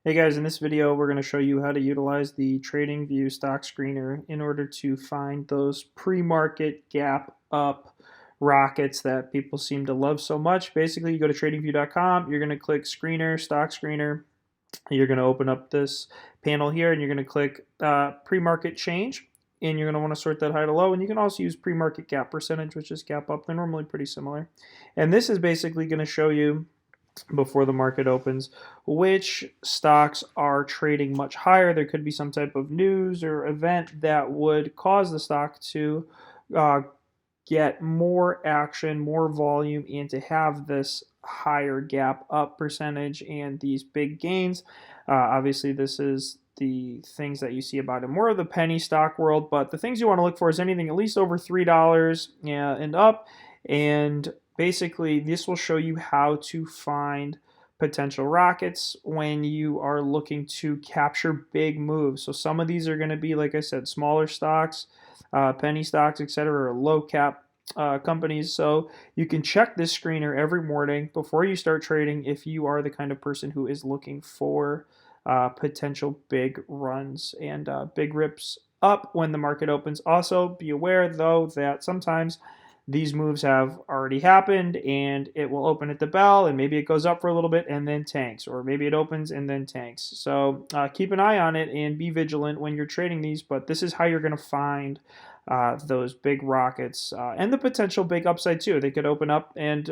Hey guys, in this video we're going to show you how to utilize the TradingView stock screener in order to find those pre-market gap up rockets that people seem to love so much. Basically, you go to tradingview.com, you're going to click screener, stock screener. You're going to open up this panel here and you're going to click pre-market change, and you're going to want to sort that high to low. And you can also use pre-market gap percentage, which is gap up. They're normally pretty similar. And this is basically going to show you before the market opens which stocks are trading much higher. There could be some type of news or event that would cause the stock to uh, get more action, more volume, and to have this higher gap up percentage and these big gains. Obviously, this is the things that you see about in more of the penny stock world, but the things you want to look for is anything at least over $3 and up. And basically, this will show you how to find potential rockets when you are looking to capture big moves. So some of these are going to be, like I said, smaller stocks, penny stocks, etc., or low cap companies. So you can check this screener every morning before you start trading if you are the kind of person who is looking for potential big runs and big rips up when the market opens. Also, be aware though that sometimes these moves have already happened and it will open at the bell and maybe it goes up for a little bit and then tanks, or maybe it opens and then tanks. So keep an eye on it and be vigilant when you're trading these, but this is how you're going to find those big rockets and the potential big upside too. They could open up and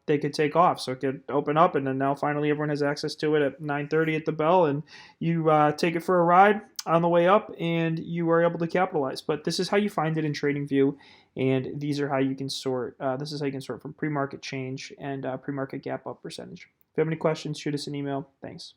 they could take off. So it could open up and then now finally everyone has access to it at 9:30 at the bell, and you take it for a ride on the way up and you are able to capitalize. But this is how you find it in TradingView, and these are how you can sort. This is how you can sort from pre-market change and pre-market gap up percentage. If you have any questions, shoot us an email. Thanks.